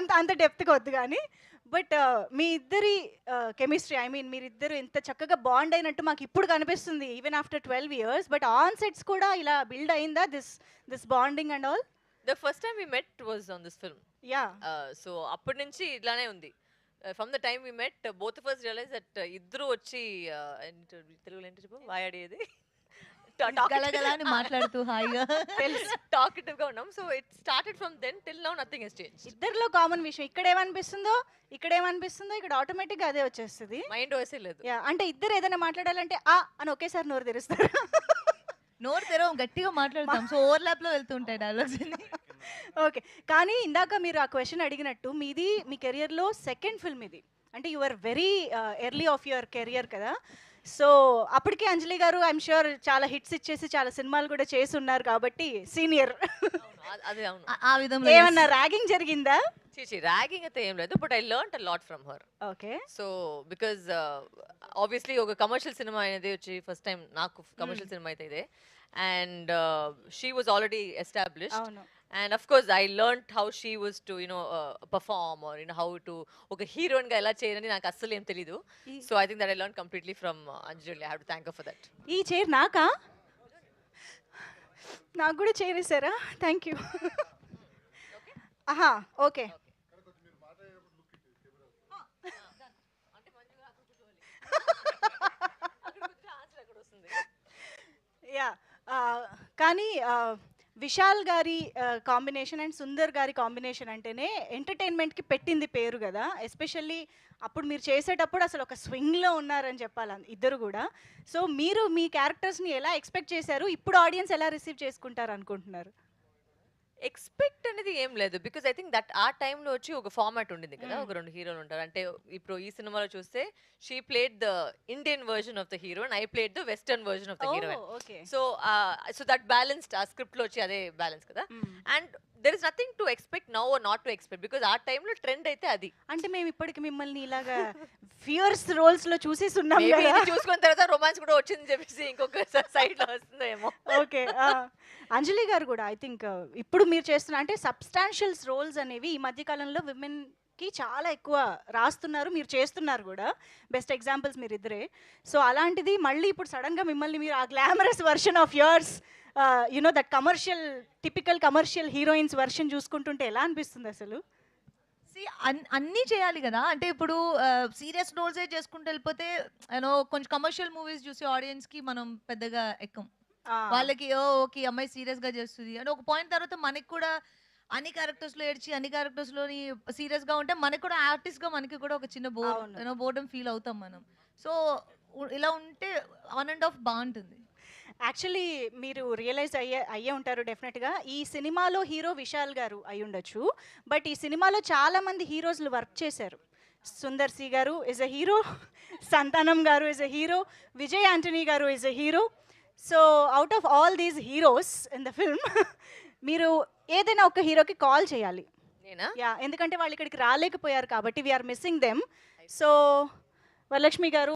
అంత అంత డెప్త్గా వద్దు కానీ. బట్ మీ ఇద్దరి కెమిస్ట్రీ, ఐ మీన్ మీరిద్దరు ఇంత చక్కగా బాండ్ అయినట్టు మాకు ఇప్పుడు కనిపిస్తుంది even after 12 years. But on sets కూడా ఇలా బిల్డ్ అయిందా this bonding and all? The first time we met was on this film. Yeah. So అప్పటి నుంచి ఇలానే ఉంది. From the time we met, both of us realized that ఇద్దరు వచ్చి తెలుగులో ఏంటి చెప్పు వాయాడేది గలగలని మాట్లాడుతూ హాయిగా టాకెటివ్ గా ఉన్నాం. So it started from then till now nothing has change. ఇద్దరిలో కామన్ విషయం ఇక్కడ ఏమనిపిస్తుందో ఇక్కడ ఆటోమేటిక్గా అదే వచ్చేస్తుంది. మైండ్ వయసే లేదు. యా, అంటే ఇద్దరు ఏదైనా మాట్లాడాలంటే ఆ అని ఒకేసారి నోరు తెరుస్తారు. నోరు తెరవం గట్టిగా మాట్లాడతాం. సో ఓవర్లాప్ లో వెళ్తుంటాయి డైలాగ్స్ అన్ని. ఓకే, కానీ ఇందాక మీరు ఆ క్వశ్చన్ అడిగినట్టు మీది మీ కెరియర్లో సెకండ్ ఫిల్మ్ ఇది. అంటే you are very early of your career కదా. సో అప్పటికే అంజలి గారు ఐఎమ్ ష్యూర్ చాలా హిట్స్ ఇచ్చేసి చాలా సినిమాలు కూడా చేసి ఉన్నారు కాబట్టి సీనియర్. అదే అవును. ఆ విధంలో ఏమన్నా ర్యాగింగ్ జరిగిందా? చీచి ర్యాగింగ్ అయితే ఏం లేదు, but I learned a lot from her. Okay. So because obviously ఒక కమర్షియల్ సినిమా అనేది వచ్చి ఫస్ట్ టైం నాకు కమర్షియల్ సినిమా అయితే ఇదే. And she was already established. అవును. And of course I learned how she was to perform, or how to oka heroine ga ela cheyalani naaku assalu em telidu. So I think that I learned completely from Anjali. I have to thank her for that. ఈ chair నాకా? నాకు కూడా chair ఇస్తారా? Thank you. ఆహా, okay. Yeah, కానీ విశాల్ గారి combination and Sundar గారి combination అంటేనే ఎంటర్టైన్మెంట్కి పెట్టింది పేరు కదా. ఎస్పెషల్లీ అప్పుడు మీరు చేసేటప్పుడు అసలు ఒక స్వింగ్లో ఉన్నారని చెప్పాలి ఇద్దరు కూడా. సో మీరు మీ క్యారెక్టర్స్ని ఎలా ఎక్స్పెక్ట్ చేశారు, ఇప్పుడు ఆడియన్స్ ఎలా రిసీవ్ చేసుకుంటారు అనుకుంటున్నారు? ఎక్స్పెక్ట్ అనేది ఏం లేదు, బికాజ్ ఐ థింక్ దట్ ఆ టైంలో వచ్చి ఒక ఫార్మాట్ ఉండింది కదా. ఒక రెండు హీరోలు ఉంటారు. అంటే ఇప్పుడు ఈ సినిమాలో చూస్తే she played the Indian version of the hero and I played the western version of the heroine. So that balanced ఆ స్క్రిప్ట్ లో వచ్చి అదే బ్యాలెన్స్ కదా. And there is nothing to expect now or not to expect, because ఆ టైంలో trend అయితే అది. అంటే మేము ఇప్పటికి మిమ్మల్ని ఇలాగా ఫియర్స్ రోల్స్ లో చూసేసి ఉన్నాం. చూసుకున్న తర్వాత రొమాన్స్ కూడా వచ్చింది చెప్పేసి ఇంకొక సైడ్ లో వస్తుందేమో. ఓకే. అంజలి గారు కూడా ఐ థింక్ ఇప్పుడు మీరు చేస్తున్న అంటే సబ్స్టాన్షియల్స్ రోల్స్ అనేవి ఈ మధ్య కాలంలో విమెన్ కి చాలా ఎక్కువ రాస్తున్నారు, మీరు చేస్తున్నారు కూడా. బెస్ట్ ఎగ్జాంపుల్స్ మీరు ఇద్దరే. సో అలాంటిది మళ్ళీ ఇప్పుడు సడన్ గా మిమ్మల్ని మీరు ఆ glamorous version of yours that commercial typical commercial heroines version చూసుకుంటుంటే ఎలా అనిపిస్తుంది అసలు? అన్నీ చేయాలి కదా. అంటే ఇప్పుడు సీరియస్ రోల్సే చేసుకుంటూ వెళ్ళిపోతే కొంచెం కమర్షియల్ మూవీస్ చూసి ఆడియన్స్ కి మనం పెద్దగా ఎక్కం. వాళ్ళకి ఓకే అమ్మాయి సీరియస్ గా చేస్తుంది అని ఒక పాయింట్ తర్వాత మనకి కూడా అన్ని క్యారెక్టర్స్ లో ఏడ్చి అన్ని క్యారెక్టర్స్ లోని సీరియస్ గా ఉంటే మనకి కూడా ఆర్టిస్ట్ గా మనకి కూడా ఒక చిన్న బోర్డం ఫీల్ అవుతాం మనం. సో ఇలా ఉంటే ఆన్ అండ్ ఆఫ్ బాగుంటుంది. యాక్చువల్లీ మీరు రియలైజ్ అయ్యే ఉంటారు డెఫినెట్గా. ఈ సినిమాలో హీరో విశాల్ గారు అయి ఉండొచ్చు, బట్ ఈ సినిమాలో చాలా మంది హీరోస్లు వర్క్ చేశారు. సుందర్ సి గారు ఇస్ ఎ హీరో, సంతానం గారు is a hero, Vijay Antony గారు is a hero. So out of all these heroes in the film మీరు ఏదైనా ఒక హీరోకి కాల్ చేయాలి. యా, ఎందుకంటే వాళ్ళు ఇక్కడికి రాలేకపోయారు కాబట్టి we are missing them. So Varalakshmi గారు